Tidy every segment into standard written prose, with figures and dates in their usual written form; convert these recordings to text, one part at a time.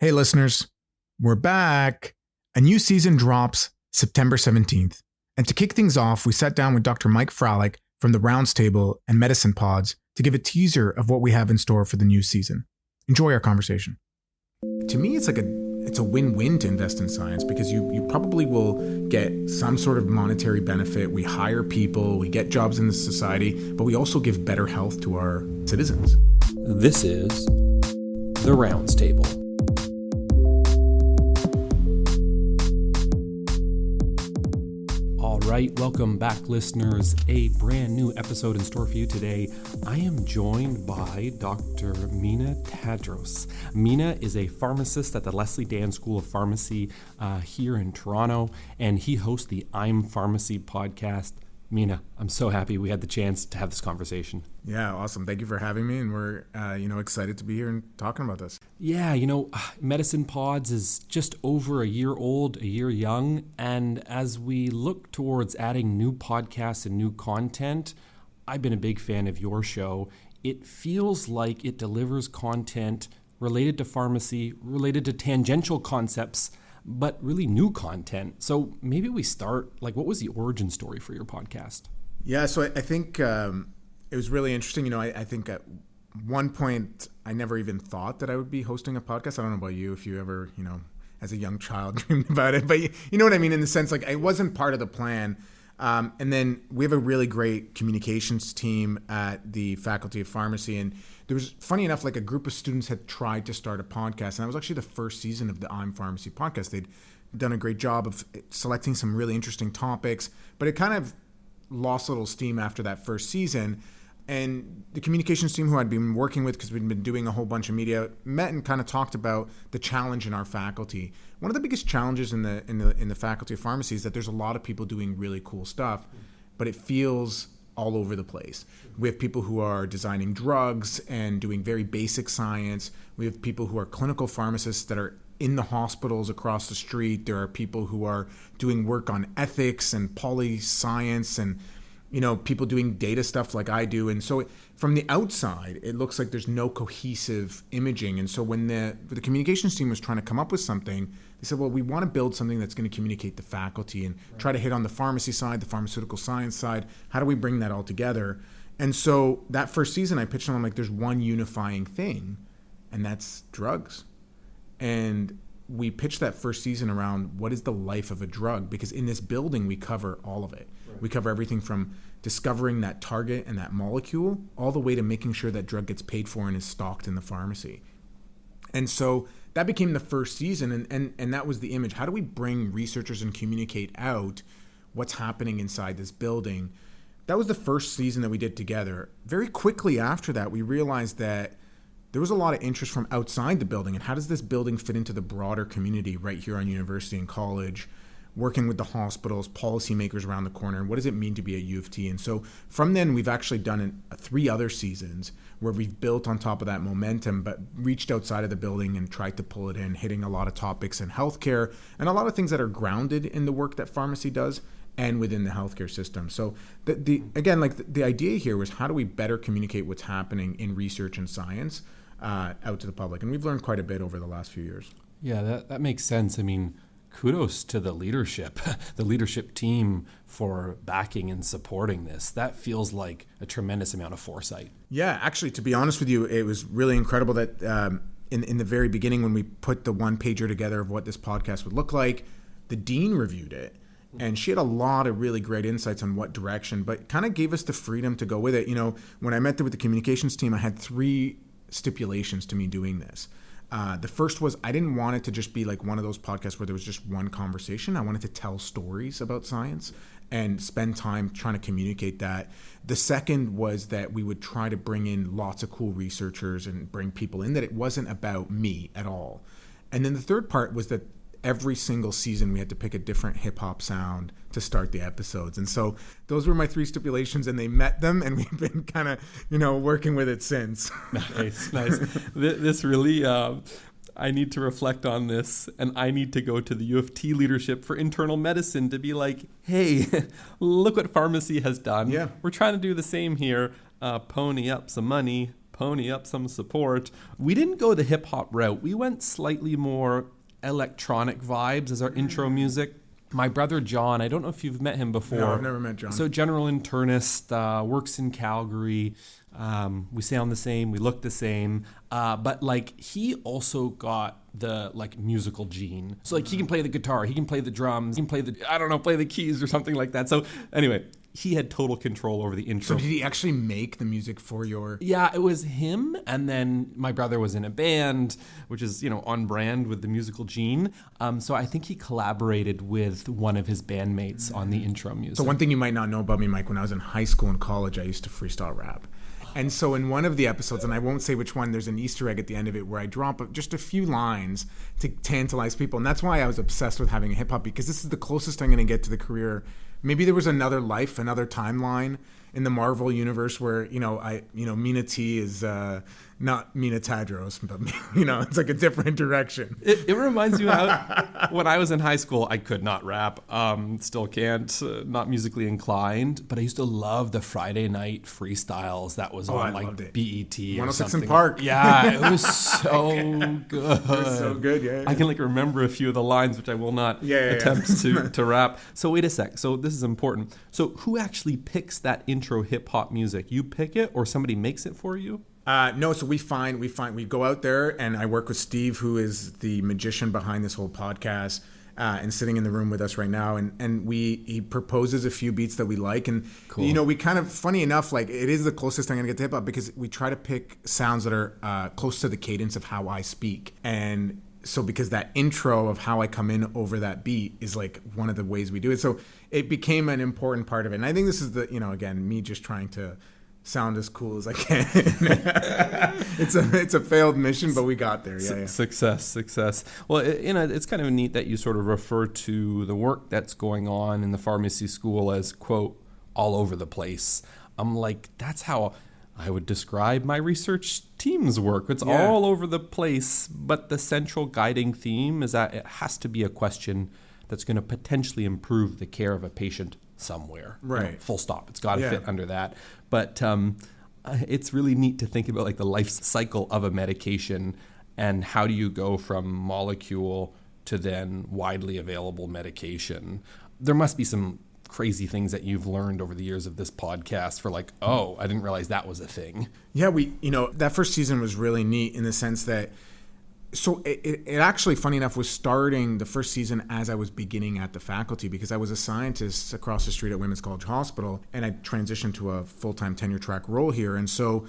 Hey listeners, we're back. A new season drops September 17th. And to kick things off, we sat down with Dr. Mike Fralick from the Rounds Table and Medicine Pods to give a teaser of what we have in store for the new season. Enjoy our conversation. To me, it's a win-win to invest in science because you probably will get some sort of monetary benefit. We hire people, we get jobs in the society, but we also give better health to our citizens. This is the Rounds Table. All right, welcome back, listeners. A brand new episode in store for you today. I am joined by Dr. Mina Tadrous. Mina is a pharmacist at the Leslie Dan School of Pharmacy here in Toronto, and he hosts the I'm Pharmacy podcast. Mina, I'm so happy we had the chance to have this conversation. Yeah, awesome. Thank you for having me, and we're excited to be here and talking about this. Yeah, Medicine Pods is just over a year old, a year young, and as we look towards adding new podcasts and new content, I've been a big fan of your show. It feels like it delivers content related to pharmacy, related to tangential concepts, but really new content. So maybe we start, what was the origin story for your podcast? Yeah, so I think it was really interesting. I think at one point I never even thought that I would be hosting a podcast. I don't know about you, if you ever, as a young child dreamed about it, but you know what I mean, in the sense, it wasn't part of the plan. And then we have a really great communications team at the Faculty of Pharmacy. And there was, funny enough, a group of students had tried to start a podcast. And that was actually the first season of the I'm Pharmacy podcast. They'd done a great job of selecting some really interesting topics, but it kind of lost a little steam after that first season. And the communications team, who I'd been working with because we'd been doing a whole bunch of media, met and kind of talked about the challenge in our faculty. One of the biggest challenges in the Faculty of Pharmacy is that there's a lot of people doing really cool stuff, but it feels all over the place. We have people who are designing drugs and doing very basic science. We have people who are clinical pharmacists that are in the hospitals across the street. There are people who are doing work on ethics and poli-science and people doing data stuff like I do. And so from the outside, it looks like there's no cohesive imaging. And so when the communications team was trying to come up with something, they said, well, we want to build something that's going to communicate the faculty and try to hit on the pharmacy side, the pharmaceutical science side. How do we bring that all together? And so that first season, I pitched them, there's one unifying thing, and that's drugs. And we pitched that first season around what is the life of a drug, because in this building, we cover all of it. Right. We cover everything from discovering that target and that molecule all the way to making sure that drug gets paid for and is stocked in the pharmacy. And so that became the first season, and that was the image. How do we bring researchers and communicate out what's happening inside this building? That was the first season that we did together. Very quickly after that, we realized that there was a lot of interest from outside the building, and how does this building fit into the broader community right here on university and college, working with the hospitals, policymakers around the corner, and what does it mean to be a U of T? And so from then, we've actually done 3 other seasons where we've built on top of that momentum, but reached outside of the building and tried to pull it in, hitting a lot of topics in healthcare and a lot of things that are grounded in the work that pharmacy does and within the healthcare system. So the idea here was, how do we better communicate what's happening in research and science out to the public? And we've learned quite a bit over the last few years. Yeah, that makes sense. I mean, kudos to the leadership team for backing and supporting this. That feels like a tremendous amount of foresight. Yeah, actually, to be honest with you, it was really incredible that in the very beginning, when we put the one-pager together of what this podcast would look like, the dean reviewed it. And she had a lot of really great insights on what direction, but kind of gave us the freedom to go with it. When I met with the communications team, I had 3 stipulations to me doing this. The first was, I didn't want it to just be like one of those podcasts where there was just one conversation. I wanted to tell stories about science and spend time trying to communicate that. The second was that we would try to bring in lots of cool researchers and bring people in, that it wasn't about me at all. And then the third part was that every single season we had to pick a different hip hop sound to start the episodes. And so those were my 3 stipulations, and they met them, and we've been kind of, working with it since. Nice. This really, I need to reflect on this, and I need to go to the U of T leadership for internal medicine to be like, hey, look what pharmacy has done. Yeah. We're trying to do the same here. Pony up some money, pony up some support. We didn't go the hip hop route. We went slightly more electronic vibes as our intro music. My brother John, I don't know if you've met him before. No, I've never met John. So general internist, works in Calgary. We sound the same, we look the same, but like he also got the like musical gene. So like he can play the guitar, he can play the drums, he can play play the keys or something like that. So anyway, he had total control over the intro. So did he actually make the music for your... Yeah, it was him, and then my brother was in a band, which is, on brand with the musical gene. So I think he collaborated with one of his bandmates on the intro music. So one thing you might not know about me, Mike, when I was in high school and college, I used to freestyle rap. And so in one of the episodes, and I won't say which one, there's an Easter egg at the end of it where I drop just a few lines to tantalize people. And that's why I was obsessed with having a hip hop, because this is the closest I'm going to get to the career. Maybe there was another life, another timeline in the Marvel universe where, Mina T is not Mina Tadrous, but, it's like a different direction. It reminds me how when I was in high school, I could not rap, still can't, not musically inclined, but I used to love the Friday night freestyles that was on like BET or 106 something. in Park. Yeah, it was so good. It was so good, yeah. I can remember a few of the lines, which I will not attempt to rap. So wait a sec. So this is important. So who actually picks that intro hip hop music? You pick it or somebody makes it for you? No, so we go out there, and I work with Steve, who is the magician behind this whole podcast, and sitting in the room with us right now. And he proposes a few beats that we like. And, cool. We kind of, funny enough, like it is the closest I'm going to get to hip hop, because we try to pick sounds that are close to the cadence of how I speak. And so because that intro of how I come in over that beat is like one of the ways we do it. So it became an important part of it. And I think this is again, me just trying to sound as cool as I can. It's a failed mission, but we got there. Yeah. Success. Well, it's kind of neat that you sort of refer to the work that's going on in the pharmacy school as, quote, all over the place. I'm like, that's how I would describe my research team's work. It's all over the place, but the central guiding theme is that it has to be a question that's going to potentially improve the care of a patient somewhere. Right. Full stop. It's got to fit under that. But it's really neat to think about like the life cycle of a medication and how do you go from molecule to then widely available medication. There must be some crazy things that you've learned over the years of this podcast for like, oh, I didn't realize that was a thing. Yeah, that first season was really neat in the sense that, so it actually, funny enough, was starting the first season as I was beginning at the faculty, because I was a scientist across the street at Women's College Hospital, and I transitioned to a full-time tenure track role here. And so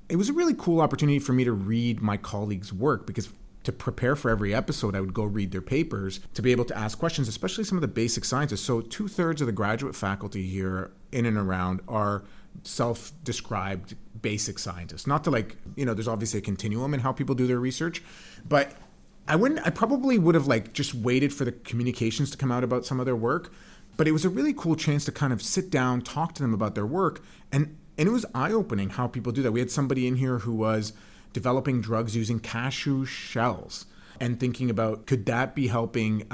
it was a really cool opportunity for me to read my colleagues' work, because to prepare for every episode, I would go read their papers to be able to ask questions, especially some of the basic sciences. So 2/3 of the graduate faculty here in and around are self-described basic scientists. Not to there's obviously a continuum in how people do their research, but I probably would have just waited for the communications to come out about some of their work. But it was a really cool chance to kind of sit down, talk to them about their work. And it was eye-opening how people do that. We had somebody in here who was developing drugs using cashew shells and thinking about, could that be helping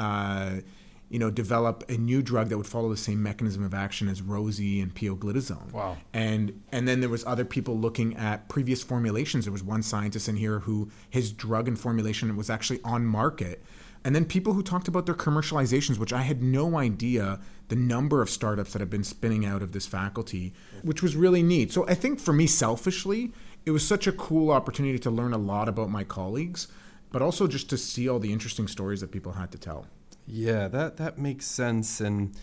develop a new drug that would follow the same mechanism of action as Rosie and pioglitazone. Wow. And then there was other people looking at previous formulations. There was one scientist in here who his drug and formulation was actually on market. And then people who talked about their commercializations, which I had no idea the number of startups that have been spinning out of this faculty, which was really neat. So I think for me, selfishly, it was such a cool opportunity to learn a lot about my colleagues, but also just to see all the interesting stories that people had to tell. Yeah, that makes sense. And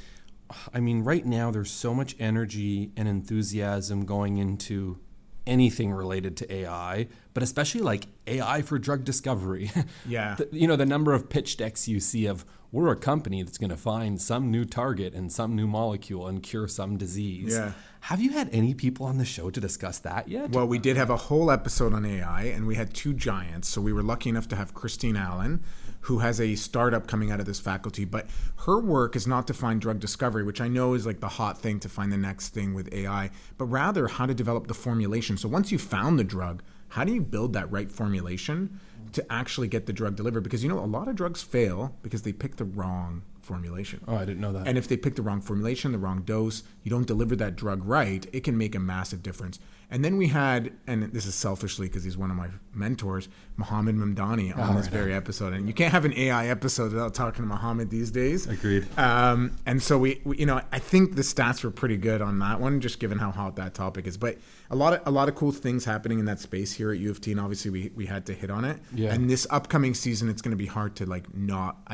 I mean, right now there's so much energy and enthusiasm going into anything related to AI, but especially AI for drug discovery. Yeah. The number of pitch decks you see of, we're a company that's going to find some new target and some new molecule and cure some disease. Yeah. Have you had any people on the show to discuss that yet? Well, we did have a whole episode on AI, and we had two giants. So we were lucky enough to have Christine Allen, who has a startup coming out of this faculty. But her work is not to find drug discovery, which I know is the hot thing to find the next thing with AI, but rather how to develop the formulation. So once you've found the drug, how do you build that right formulation to actually get the drug delivered? Because, a lot of drugs fail because they pick the wrong formulation. Oh, I didn't know that. And if they pick the wrong formulation, the wrong dose, you don't deliver that drug right, it can make a massive difference. And then we had, and this is selfishly because he's one of my mentors, Mohammed Mamdani on this very episode. And you can't have an AI episode without talking to Mohammed these days. Agreed. And so we I think the stats were pretty good on that one, just given how hot that topic is. But a lot of cool things happening in that space here at U of T, and obviously we had to hit on it. Yeah. And this upcoming season, it's going to be hard to like not.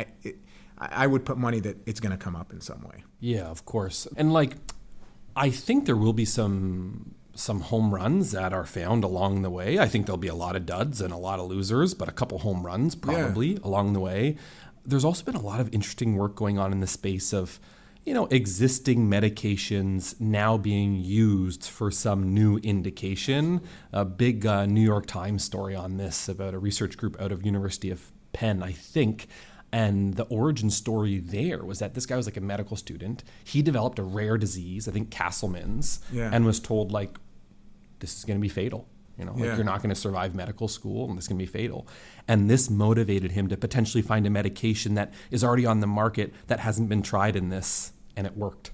I would put money that it's going to come up in some way. Yeah, of course. And like, I think there will be some home runs that are found along the way. I think there'll be a lot of duds and a lot of losers, but a couple home runs probably along the way. There's also been a lot of interesting work going on in the space of, existing medications now being used for some new indication. A big New York Times story on this about a research group out of University of Penn, I think. And the origin story there was that this guy was like a medical student. He developed a rare disease, I think Castleman's, and was told like, this is going to be fatal. You're not going to survive medical school and this is going to be fatal. And this motivated him to potentially find a medication that is already on the market that hasn't been tried in this. And it worked.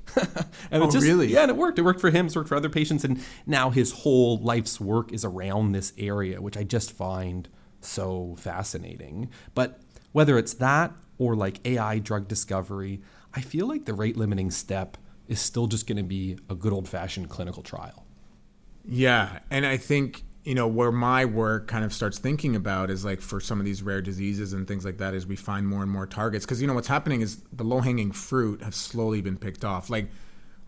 And really? Yeah, and it worked. It worked for him. It's worked for other patients. And now his whole life's work is around this area, which I just find so fascinating. But whether it's that or like AI drug discovery, I feel like the rate limiting step is still just going to be a good old fashioned clinical trial. Yeah. And I think, where my work kind of starts thinking about is like for some of these rare diseases and things like that is we find more and more targets. Because, what's happening is the low hanging fruit have slowly been picked off. Like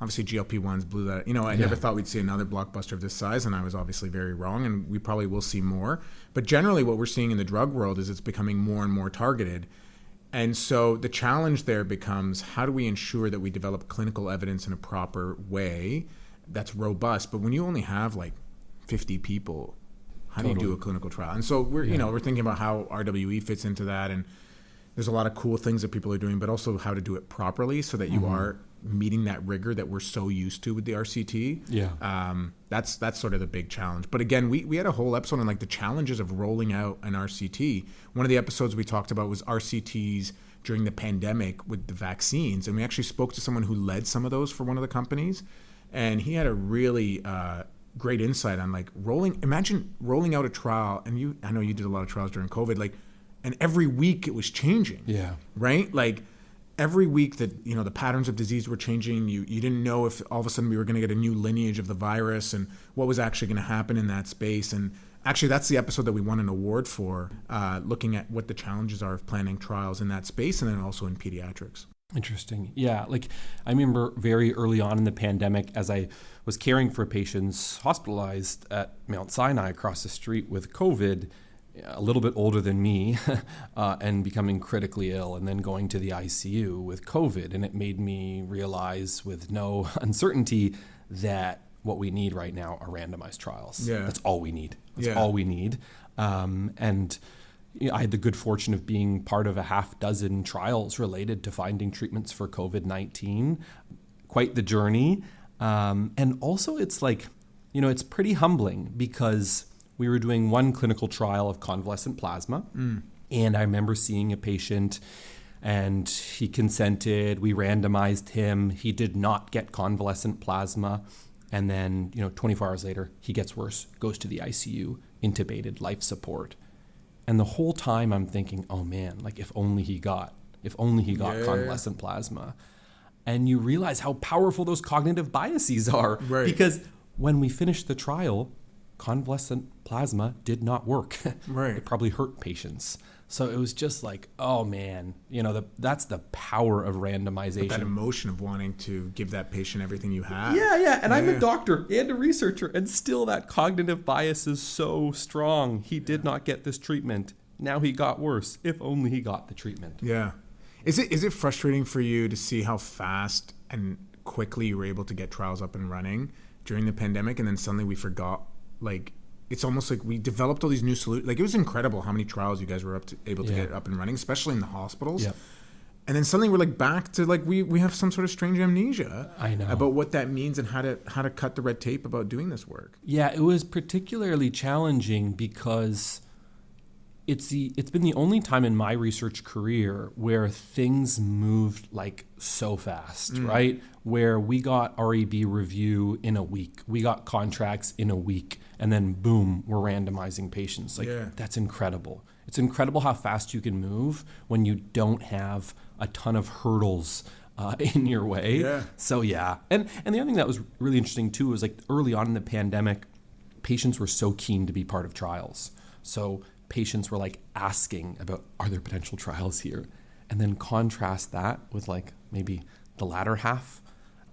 obviously GLP-1s blew that. I never thought we'd see another blockbuster of this size, and I was obviously very wrong, and we probably will see more. But generally what we're seeing in the drug world is it's becoming more and more targeted. And so the challenge there becomes, how do we ensure that we develop clinical evidence in a proper way that's robust? But when you only have like 50 people, how do you do a clinical trial? And so we're thinking about how RWE fits into that, and there's a lot of cool things that people are doing, but also how to do it properly so that you are meeting that rigor that we're so used to with the RCT. Yeah. That's sort of the big challenge. But again, we had a whole episode on like the challenges of rolling out an RCT. One of the episodes we talked about was RCTs during the pandemic with the vaccines. And we actually spoke to someone who led some of those for one of the companies. And he had a really great insight on like imagine rolling out a trial. And I know you did a lot of trials during COVID, and every week it was changing. Yeah. Right? Like every week that, the patterns of disease were changing. You didn't know if all of a sudden we were going to get a new lineage of the virus and what was actually going to happen in that space. And actually that's the episode that we won an award for, looking at what the challenges are of planning trials in that space and then also in pediatrics. Interesting. Yeah. Like I remember very early on in the pandemic, as I was caring for patients hospitalized at Mount Sinai across the street with COVID, a little bit older than me, and becoming critically ill and then going to the ICU with COVID. And it made me realize with no uncertainty that what we need right now are randomized trials. Yeah. That's all we need. That's all we need. And I had the good fortune of being part of a half dozen trials related to finding treatments for COVID-19. Quite the journey. And also it's like, it's pretty humbling because we were doing one clinical trial of convalescent plasma. And I remember seeing a patient and he consented. We randomized him. He did not get convalescent plasma. And then, 24 hours later, he gets worse, goes to the ICU, intubated, life support. And the whole time I'm thinking, oh man, like if only he got convalescent plasma. And you realize how powerful those cognitive biases are. Right. Because when we finished the trial, convalescent plasma did not work. Right. It probably hurt patients. So it was just like, oh man, that's the power of randomization. But that emotion of wanting to give that patient everything you have. Yeah. And I'm a doctor and a researcher, and still that cognitive bias is so strong. He did not get this treatment. Now he got worse. If only he got the treatment. Yeah. Is it frustrating for you to see how fast and quickly you were able to get trials up and running during the pandemic, and then suddenly we forgot, like, it's almost like we developed all these new solutions. Like, it was incredible how many trials you guys were able to get up and running, especially in the hospitals. Yep. And then suddenly we're like back to like we have some sort of strange amnesia about what that means and how to cut the red tape about doing this work. Yeah, it was particularly challenging because it's been the only time in my research career where things moved like so fast, right? Where we got REB review in a week, we got contracts in a week, and then boom, we're randomizing patients. That's incredible. It's incredible how fast you can move when you don't have a ton of hurdles in your way. Yeah. So yeah, and the other thing that was really interesting too was like early on in the pandemic, patients were so keen to be part of trials. So patients were like asking about, are there potential trials here? And then contrast that with like maybe the latter half,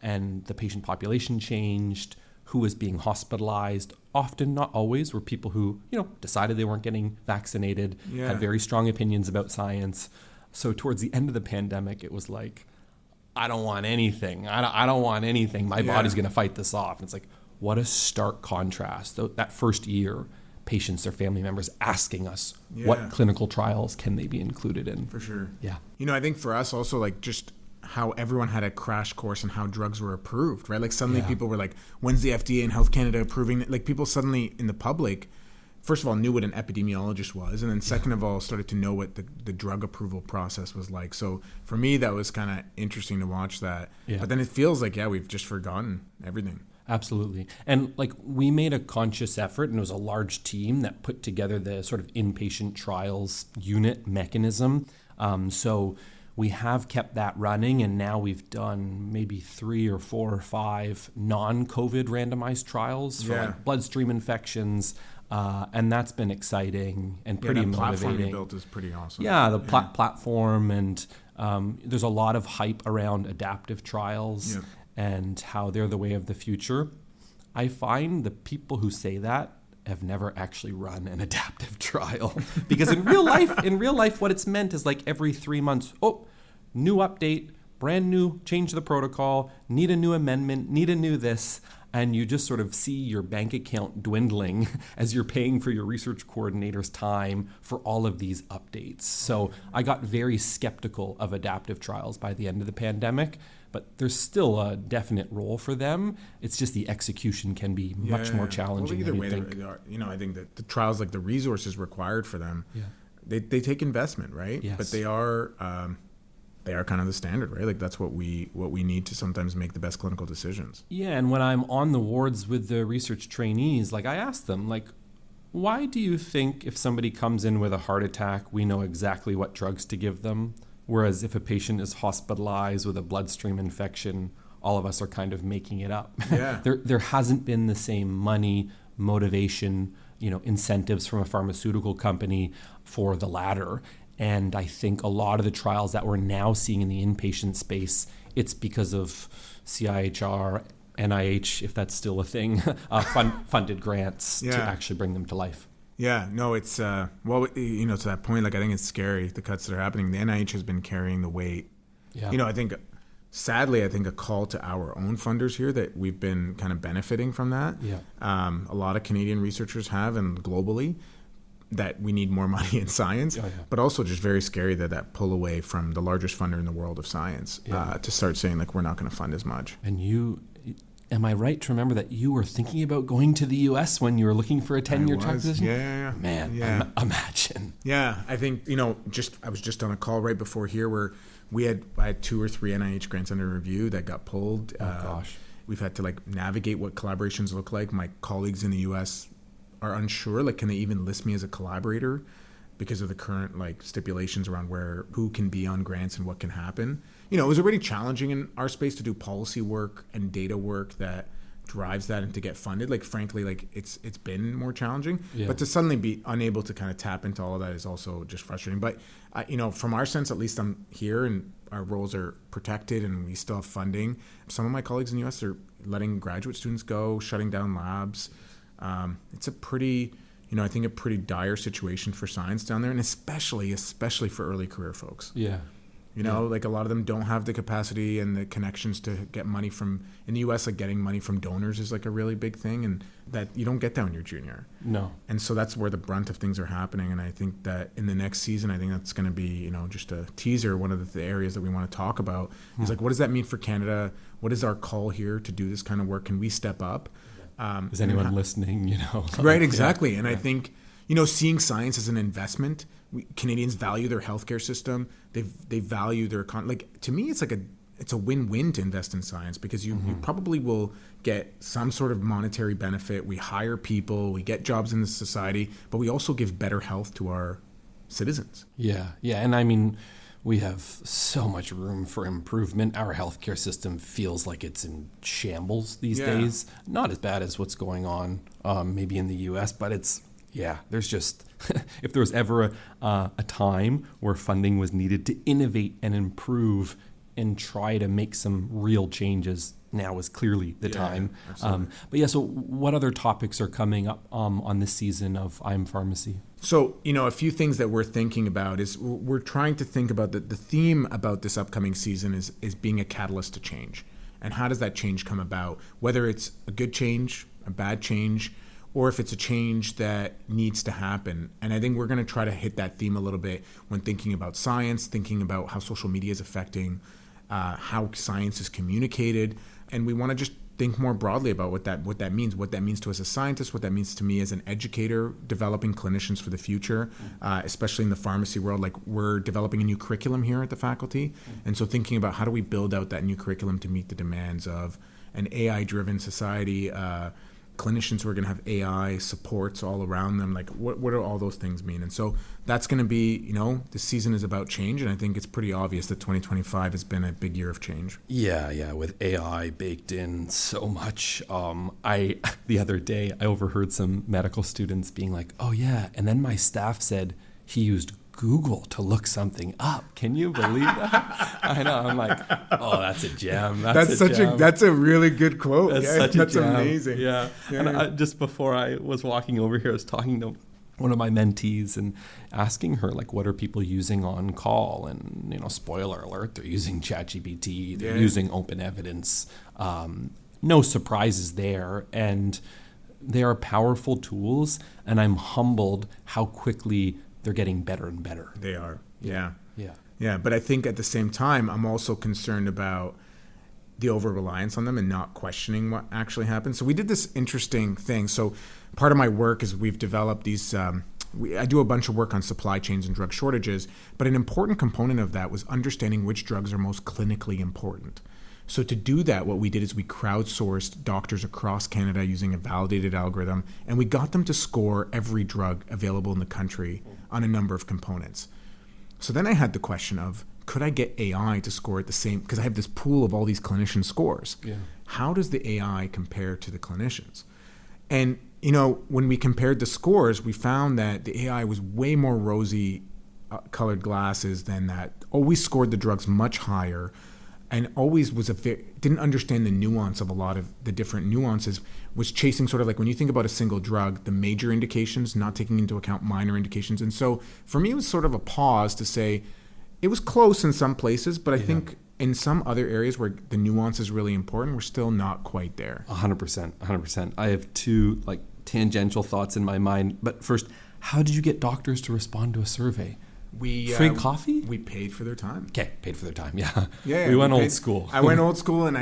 and the patient population changed, who was being hospitalized. Often, not always, were people who, decided they weren't getting vaccinated, had very strong opinions about science. So towards the end of the pandemic, it was like, I don't want anything. I don't want anything. My body's going to fight this off. And it's like, what a stark contrast. That first year, patients, their family members asking us what clinical trials can they be included in. For sure. Yeah. I think for us also, like, just how everyone had a crash course in how drugs were approved, right? Like suddenly people were like, when's the FDA and Health Canada approving it? Like people suddenly in the public, first of all, knew what an epidemiologist was. And then second of all, started to know what the drug approval process was like. So for me, that was kind of interesting to watch that. Yeah. But then it feels like, we've just forgotten everything. Absolutely. And like we made a conscious effort, and it was a large team that put together the sort of inpatient trials unit mechanism. So we have kept that running, and now we've done maybe 3 or 4 or 5 non-COVID randomized trials for like bloodstream infections. And that's been exciting and pretty motivating. The platform you built is pretty awesome. Yeah, the platform, and there's a lot of hype around adaptive trials and how they're the way of the future. I find the people who say that have never actually run an adaptive trial, because in real life, what it's meant is like every 3 months, new update, brand new, change the protocol, need a new amendment, need a new this. And you just sort of see your bank account dwindling as you're paying for your research coordinator's time for all of these updates. So I got very skeptical of adaptive trials by the end of the pandemic, but there's still a definite role for them. It's just the execution can be much more challenging. Well, either way, they are, I think that the trials, like the resources required for them, they take investment, right? Yes. But they are kind of the standard, right? Like that's what we need to sometimes make the best clinical decisions. Yeah, and when I'm on the wards with the research trainees, like I ask them, like, why do you think if somebody comes in with a heart attack, we know exactly what drugs to give them? Whereas if a patient is hospitalized with a bloodstream infection, all of us are kind of making it up. Yeah. There hasn't been the same money, motivation, incentives from a pharmaceutical company for the latter. And I think a lot of the trials that we're now seeing in the inpatient space, it's because of CIHR, NIH, if that's still a thing, funded grants to actually bring them to life. Yeah, no, it's, to that point, like I think it's scary, the cuts that are happening. The NIH has been carrying the weight. Yeah. I think, sadly, a call to our own funders here that we've been kind of benefiting from that. Yeah. A lot of Canadian researchers have, and globally, that we need more money in science, but also just very scary that pull away from the largest funder in the world of science to start saying like we're not going to fund as much. And am I right to remember that you were thinking about going to the U.S. when you were looking for a 10-year track position? Yeah. Man, imagine. Yeah, I think I was just on a call right before here where I had 2 or 3 NIH grants under review that got pulled. Oh gosh, we've had to like navigate what collaborations look like. My colleagues in the U.S. are unsure, like can they even list me as a collaborator because of the current like stipulations around who can be on grants and what can happen. It was already challenging in our space to do policy work and data work that drives that and to get funded. Like frankly, like it's been more challenging, but to suddenly be unable to kind of tap into all of that is also just frustrating. But from our sense, at least I'm here and our roles are protected and we still have funding. Some of my colleagues in the US are letting graduate students go, shutting down labs. It's a pretty, I think a pretty dire situation for science down there, and especially for early career folks. Yeah. Like a lot of them don't have the capacity and the connections to get money from, in the U.S., like getting money from donors is like a really big thing, and that you don't get that when you're junior. No. And so that's where the brunt of things are happening, and I think that in the next season, I think that's going to be, just a teaser. One of the areas that we want to talk about is like, what does that mean for Canada? What is our call here to do this kind of work? Can we step up? Is anyone listening? Right, exactly. And I think, seeing science as an investment. Canadians value their healthcare system. They value their to me, it's a win-win to invest in science because you probably will get some sort of monetary benefit. We hire people, we get jobs in the society, but we also give better health to our citizens. Yeah. And I mean, we have so much room for improvement. Our healthcare system feels like it's in shambles these days. Not as bad as what's going on maybe in the US, but there's just, if there was ever a time where funding was needed to innovate and improve and try to make some real changes, now is clearly the time. So what other topics are coming up on this season of I'm Pharmacy? So, a few things that we're thinking about is we're trying to think about the theme about this upcoming season is being a catalyst to change. And how does that change come about? Whether it's a good change, a bad change, or if it's a change that needs to happen. And I think we're going to try to hit that theme a little bit when thinking about science, thinking about how social media is affecting how science is communicated. And we want to just think more broadly about what that means to us as scientists, what that means to me as an educator, developing clinicians for the future, especially in the pharmacy world. Like, we're developing a new curriculum here at the faculty. And so thinking about how do we build out that new curriculum to meet the demands of an AI-driven society, clinicians who are going to have AI supports all around them. Like, what do all those things mean? And so that's going to be, this season is about change. And I think it's pretty obvious that 2025 has been a big year of change. Yeah. With AI baked in so much. The other day, I overheard some medical students being like, oh yeah. And then my staff said he used Google to look something up. Can you believe that? I know. I'm like, oh, that's a gem. That's a really good quote. That's amazing. Yeah. And just before I was walking over here, I was talking to one of my mentees and asking her, like, what are people using on call? And, spoiler alert, they're using ChatGPT, they're using open evidence. No surprises there. And they are powerful tools. And I'm humbled how quickly they're getting better and better. They are. Yeah. But I think at the same time, I'm also concerned about the over-reliance on them and not questioning what actually happens. So we did this interesting thing. So part of my work is we've developed these, I do a bunch of work on supply chains and drug shortages, but an important component of that was understanding which drugs are most clinically important. So to do that, what we did is we crowdsourced doctors across Canada using a validated algorithm, and we got them to score every drug available in the country on a number of components. So then I had the question of, could I get AI to score it the same? Because I have this pool of all these clinician scores. Yeah. How does the AI compare to the clinicians? And, when we compared the scores, we found that the AI was way more rosy colored glasses than that. Always scored the drugs much higher. And always didn't understand the nuance of a lot of the different nuances, was chasing sort of like when you think about a single drug, the major indications, not taking into account minor indications. And so for me, it was sort of a pause to say it was close in some places, but I think in some other areas where the nuance is really important, we're still not quite there. 100%. I have two tangential thoughts in my mind. But first, how did you get doctors to respond to a survey? Free coffee? We paid for their time. Okay, paid for their time. Yeah. We went old school. I went old school, and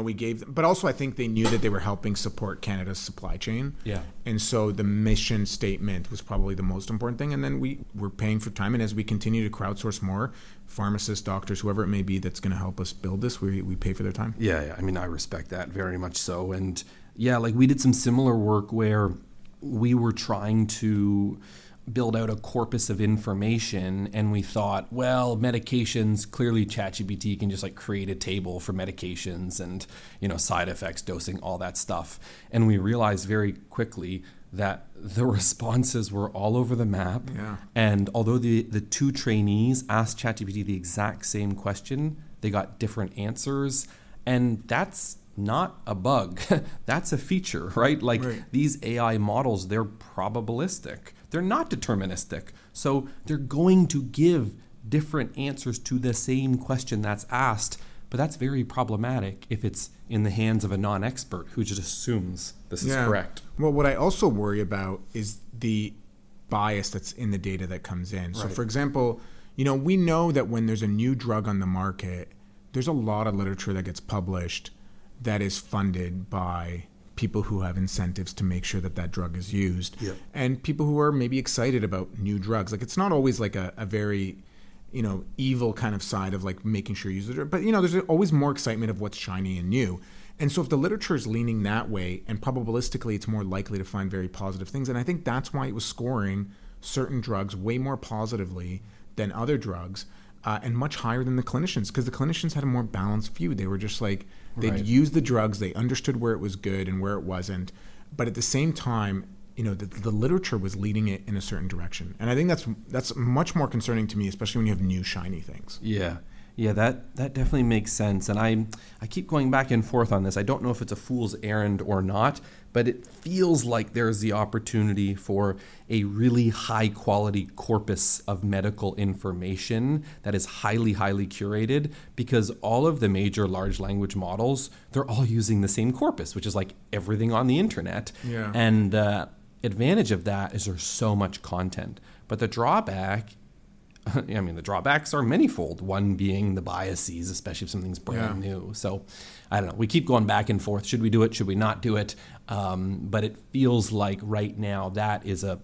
we gave them, but also I think they knew that they were helping support Canada's supply chain. Yeah. And so the mission statement was probably the most important thing. And then we were paying for time, and as we continue to crowdsource more, pharmacists, doctors, whoever it may be that's going to help us build this, we pay for their time. Yeah. I mean, I respect that very much so. And we did some similar work where we were trying to build out a corpus of information, and we thought, well, medications, clearly ChatGPT can just create a table for medications and, side effects, dosing, all that stuff. And we realized very quickly that the responses were all over the map. Yeah. And although the two trainees asked ChatGPT the exact same question, they got different answers. And that's not a bug. That's a feature, right? Right. These AI models, they're probabilistic. They're not deterministic. So they're going to give different answers to the same question that's asked. But that's very problematic if it's in the hands of a non-expert who just assumes this is correct. Well, what I also worry about is the bias that's in the data that comes in. So, for example, we know that when there's a new drug on the market, there's a lot of literature that gets published that is funded by people who have incentives to make sure that that drug is used, Yep. and people who are maybe excited about new drugs. Like, it's not always like a very, evil kind of side of like making sure you use the drug, but there's always more excitement of what's shiny and new. And so if the literature is leaning that way, and probabilistically it's more likely to find very positive things, and I think that's why it was scoring certain drugs way more positively than other drugs, and much higher than the clinicians, because the clinicians had a more balanced view. They were just like, they'd Right. use the drugs, they understood where it was good and where it wasn't, but at the same time, the literature was leading it in a certain direction. And I think that's much more concerning to me, especially when you have new shiny things. Yeah, that definitely makes sense. And I keep going back and forth on this. I don't know if it's a fool's errand or not, but it feels like there's the opportunity for a really high quality corpus of medical information that is highly, highly curated, because all of the major large language models, they're all using the same corpus, which is like everything on the internet. Yeah. And advantage of that is there's so much content. But the drawback, the drawbacks are manifold. One being the biases, especially if something's brand new. So I don't know. We keep going back and forth. Should we do it? Should we not do it? But it feels like right now that is a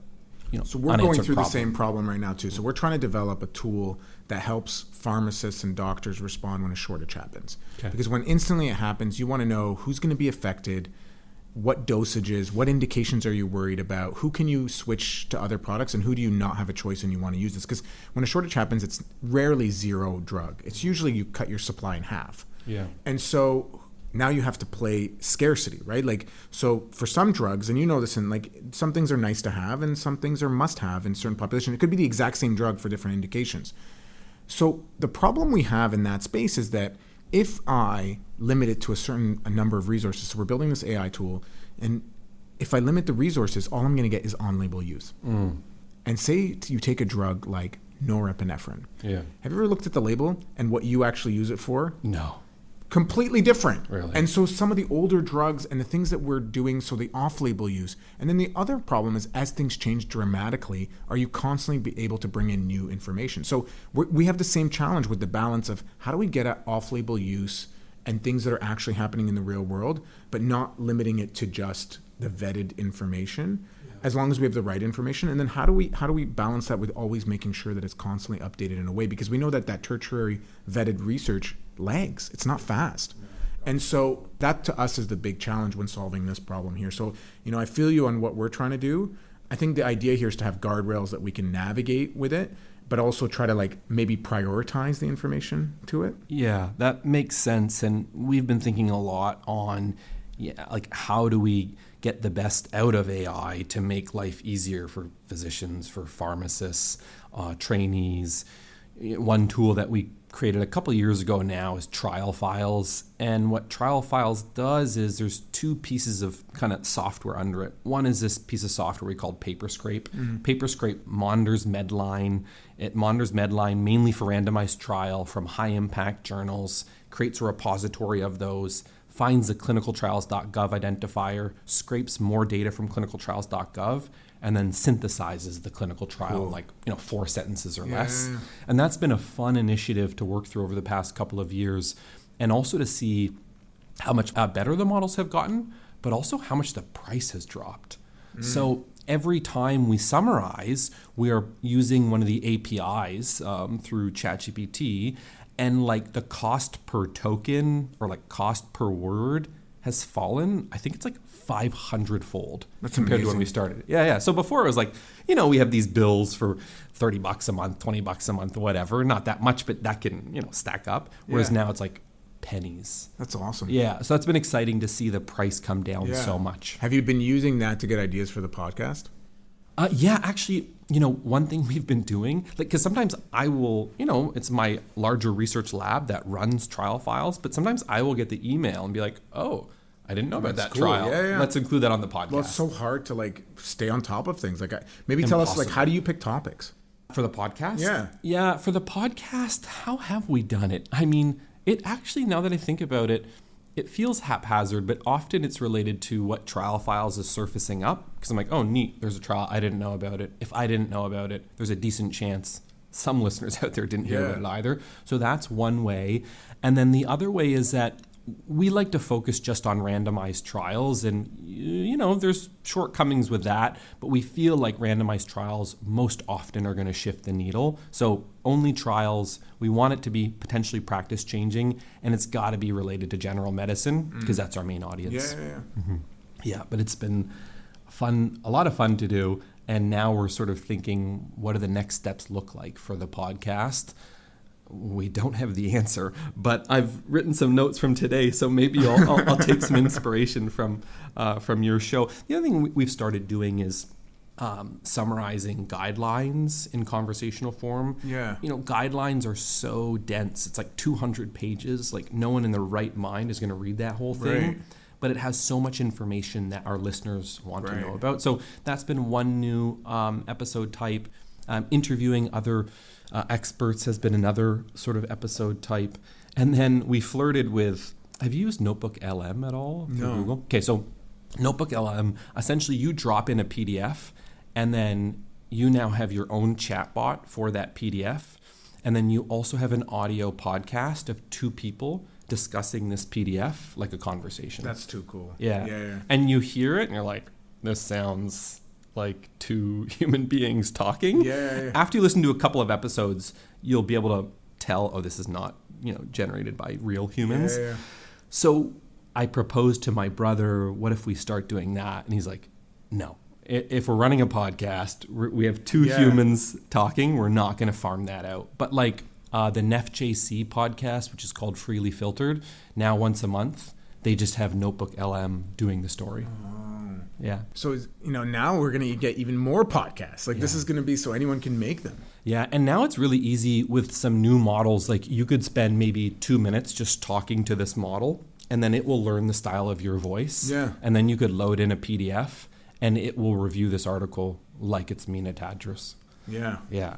So we're going through problem. the same problem right now too. So we're trying to develop a tool that helps pharmacists and doctors respond when a shortage happens. Okay. Because when instantly it happens, you want to know who's going to be affected, what dosages, what indications are you worried about, who can you switch to other products, and who do you not have a choice and you want to use this? Because when a shortage happens, it's rarely zero drug. It's usually you cut your supply in half. Yeah. And so now you have to play scarcity, right? Like, so for some drugs, and this, and like some things are nice to have and some things are must have in certain populations. It could be the exact same drug for different indications. So the problem we have in that space is that if I limit it to a number of resources, so we're building this AI tool, and if I limit the resources, all I'm going to get is on-label use. And say you take a drug like norepinephrine. Yeah. Have you ever looked at the label and what you actually use it for? No. Completely different. Really? And so some of the older drugs and the things that we're doing, so the off-label use. And then the other problem is, as things change dramatically, are you constantly be able to bring in new information? So we have the same challenge with the balance of how do we get at off-label use and things that are actually happening in the real world, but not limiting it to just the vetted information, as long as we have the right information. And then how do we balance that with always making sure that it's constantly updated in a way? Because we know that tertiary vetted research lags. It's not fast. And so that to us is the big challenge when solving this problem here. So, I feel you on what we're trying to do. I think the idea here is to have guardrails that we can navigate with it, but also try to like maybe prioritize the information to it. Yeah, that makes sense. And we've been thinking a lot on like how do we get the best out of AI to make life easier for physicians, for pharmacists, trainees. One tool that we created a couple of years ago now is Trial Files. And what Trial Files does is there's two pieces of kind of software under it. One is this piece of software we call Paperscrape. Paperscrape monitors Medline. It monitors Medline mainly for randomized trial from high-impact journals, creates a repository of those, finds the clinicaltrials.gov identifier, scrapes more data from clinicaltrials.gov, and then synthesizes the clinical trial, Cool. like 4 sentences or less. Yeah. And that's been a fun initiative to work through over the past couple of years, and also to see how much better the models have gotten, but also how much the price has dropped. So every time we summarize, we are using one of the APIs through ChatGPT, and like the cost per token or like cost per word has fallen. I think it's like 500-fold compared to when we started. Yeah. So before it was like, we have these bills for $30 a month, $20 a month, whatever. Not that much, but that can, stack up. Whereas now it's like pennies. That's awesome. Yeah. So that's been exciting to see the price come down so much. Have you been using that to get ideas for the podcast? Yeah, actually, one thing we've been doing, because sometimes I will, it's my larger research lab that runs Trial Files, but sometimes I will get the email and be like, oh, I didn't know about that cool. trial. Yeah. Let's include that on the podcast. Well, it's so hard to like stay on top of things. Like, maybe tell us like, how do you pick topics? For the podcast? Yeah. Yeah, for the podcast, how have we done it? I mean, it actually, now that I think about it, it feels haphazard, but often it's related to what Trial Files is surfacing up. Because I'm like, oh, neat, there's a trial. I didn't know about it. If I didn't know about it, there's a decent chance some listeners out there didn't hear about it either. So that's one way. And then the other way is that we like to focus just on randomized trials, and there's shortcomings with that, but we feel like randomized trials most often are going to shift the needle. So only trials, we want it to be potentially practice changing, and it's got to be related to general medicine because that's our main audience. Yeah. Yeah, but it's been a lot of fun to do, and now we're sort of thinking, what do the next steps look like for the podcast? We don't have the answer, but I've written some notes from today, so maybe I'll take some inspiration from your show. The other thing we've started doing is summarizing guidelines in conversational form. Yeah. Guidelines are so dense. It's like 200 pages. Like no one in their right mind is going to read that whole thing. Right. But it has so much information that our listeners want to Right. know about. So that's been one new episode type. Interviewing other experts has been another sort of episode type. And then we flirted with, have you used Notebook LM at all through No. Google? Okay, so Notebook LM, essentially you drop in a PDF and then you now have your own chatbot for that PDF. And then you also have an audio podcast of two people discussing this PDF like a conversation. That's too cool. Yeah. And you hear it and you're like, this sounds like two human beings talking. Yeah. After you listen to a couple of episodes, you'll be able to tell, oh, this is not, generated by real humans. Yeah. So I proposed to my brother, what if we start doing that? And he's like, no. If we're running a podcast, we have two humans talking, we're not going to farm that out. But like the NEFJC podcast, which is called Freely Filtered, now once a month, they just have Notebook LM doing the story. Yeah. So, now we're going to get even more podcasts. Like this is going to be so anyone can make them. Yeah. And now it's really easy with some new models. Like you could spend maybe 2 minutes just talking to this model and then it will learn the style of your voice. Yeah. And then you could load in a PDF and it will review this article like it's Mina Tadrous. Yeah. Yeah.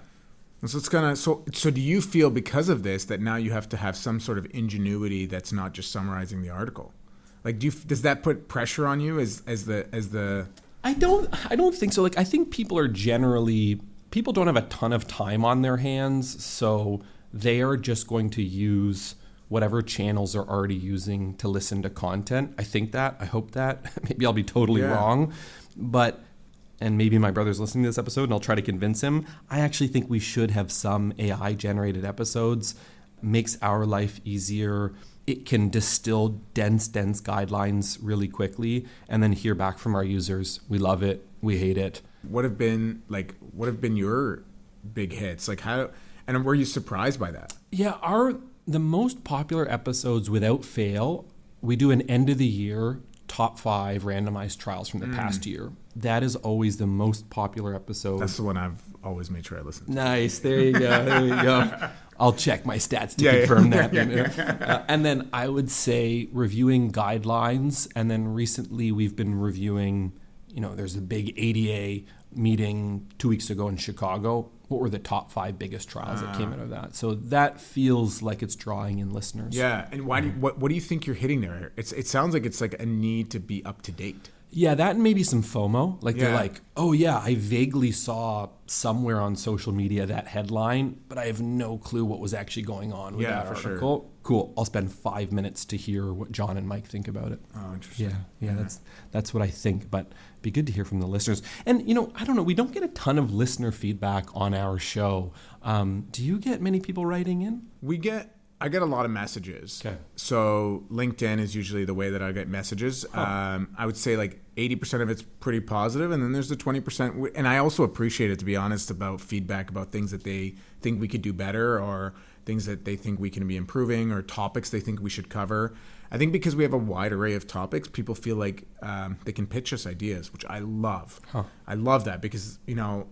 So it's so do you feel because of this that now you have to have some sort of ingenuity that's not just summarizing the article? Like, does that put pressure on you as the? I don't think so. Like, I think people don't have a ton of time on their hands, so they are just going to use whatever channels they're already using to listen to content. I hope that. Maybe I'll be totally wrong, but and maybe my brother's listening to this episode, and I'll try to convince him. I actually think we should have some AI generated episodes. Makes our life easier. It can distill dense guidelines really quickly and then hear back from our users. We love it. We hate it. What have been your big hits? Like and were you surprised by that? Yeah, the most popular episodes without fail, we do an end of the year top 5 randomized trials from the past year. That is always the most popular episode. That's the one I've always made sure I listen to. Nice. There you go. I'll check my stats to confirm that. And then I would say reviewing guidelines. And then recently we've been reviewing, there's a big ADA meeting 2 weeks ago in Chicago. What were the top 5 biggest trials that came out of that? So that feels like it's drawing in listeners. Yeah. And what do you think you're hitting there? It sounds like it's like a need to be up to date. Yeah, that and maybe some FOMO. Like they're like, oh yeah, I vaguely saw somewhere on social media that headline, but I have no clue what was actually going on with that article. Sure. Cool. I'll spend 5 minutes to hear what John and Mike think about it. Oh, interesting. Yeah. That's what I think. But it'd be good to hear from the listeners. And I don't know, we don't get a ton of listener feedback on our show. Do you get many people writing in? I get a lot of messages. Okay. So LinkedIn is usually the way that I get messages. I would say like 80% of it's pretty positive, and then there's the 20%. And I also appreciate it, to be honest, about feedback about things that they think we could do better, or things that they think we can be improving, or topics they think we should cover. I think because we have a wide array of topics, people feel like they can pitch us ideas, which I love. I love that because,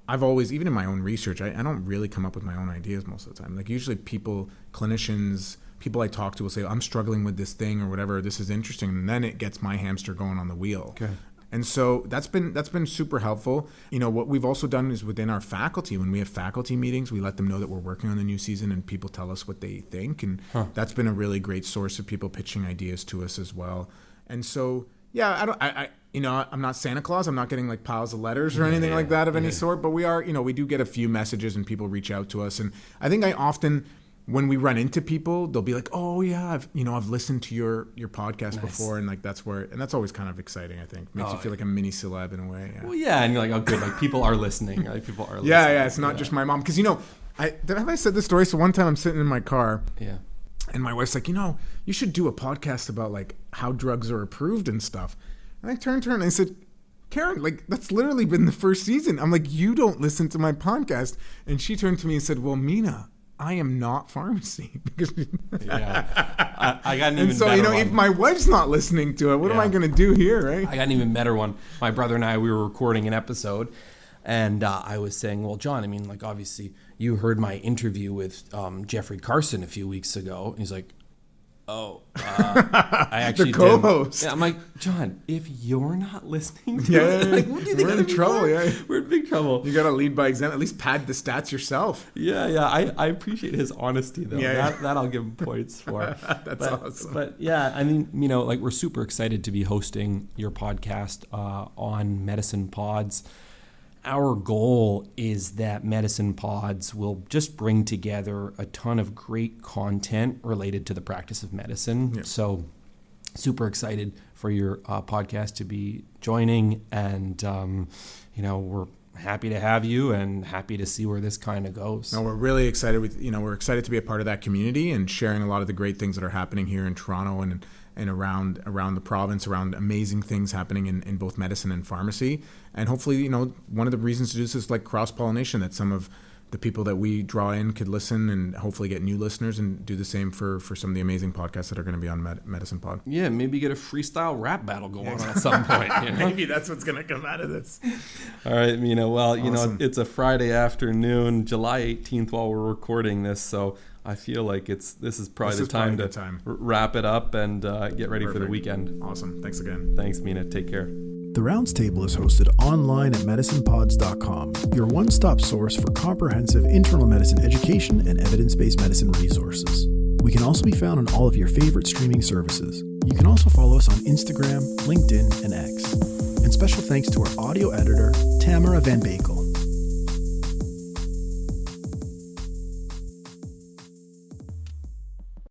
I've always, even in my own research, I don't really come up with my own ideas most of the time. Like usually clinicians, people I talk to will say, I'm struggling with this thing or whatever, this is interesting. And then it gets my hamster going on the wheel. Okay. And so that's been super helpful. What we've also done is within our faculty, when we have faculty meetings, we let them know that we're working on the new season and people tell us what they think. And that's been a really great source of people pitching ideas to us as well. And so, I'm not Santa Claus. I'm not getting like piles of letters or anything like that of any sort, but we are, we do get a few messages and people reach out to us. And I think I often when we run into people, they'll be like, "Oh yeah, I've listened to your podcast before," and like that's always kind of exciting. I think makes you feel like a mini celeb in a way. Yeah. Well, yeah, and you're like, oh, good, like people are listening. Right? People are listening. Yeah. It's not just my mom, because have I said this story? So one time I'm sitting in my car. Yeah. And my wife's like, you should do a podcast about like how drugs are approved and stuff. And I turned to her and I said, Karen, like that's literally been the first season. I'm like, you don't listen to my podcast. And she turned to me and said, well, Mina, I am not pharmacy. Yeah. I got an even better one. If my wife's not listening to it, what am I going to do here, right? I got an even better one. My brother and I, we were recording an episode. And I was saying, well, John, I mean, like, obviously, you heard my interview with Jeffrey Carson a few weeks ago. And he's like, oh, I actually the co-host. Yeah, I'm like, John, if you're not listening to it, like, what do you think we're in trouble. Yeah, we're in big trouble. You got to lead by example. At least pad the stats yourself. Yeah. I appreciate his honesty, though. Yeah. That I'll give him points for. That's awesome. But yeah, I mean, like we're super excited to be hosting your podcast on Medicine Pods. Our goal is that Medicine Pods will just bring together a ton of great content related to the practice of medicine. Yeah. So super excited for your podcast to be joining. And, we're happy to have you and happy to see where this kind of goes. No, we're really excited. We're excited to be a part of that community and sharing a lot of the great things that are happening here in Toronto and around the province, around amazing things happening in both medicine and pharmacy. And hopefully, one of the reasons to do this is like cross-pollination, that some of the people that we draw in could listen and hopefully get new listeners, and do the same for some of the amazing podcasts that are going to be on Medicine Pod. Yeah, maybe get a freestyle rap battle going on at some point. Maybe that's what's going to come out of this. All right, Mina. Well, awesome. It's a Friday afternoon, July 18th while we're recording this, so I feel like this is probably the time to wrap it up and get ready for the weekend. Awesome. Thanks again. Thanks, Mina. Take care. The Rounds Table is hosted online at medicinepods.com, your one-stop source for comprehensive internal medicine education and evidence-based medicine resources. We can also be found on all of your favorite streaming services. You can also follow us on Instagram, LinkedIn, and X. And special thanks to our audio editor, Tamara Van Bakel.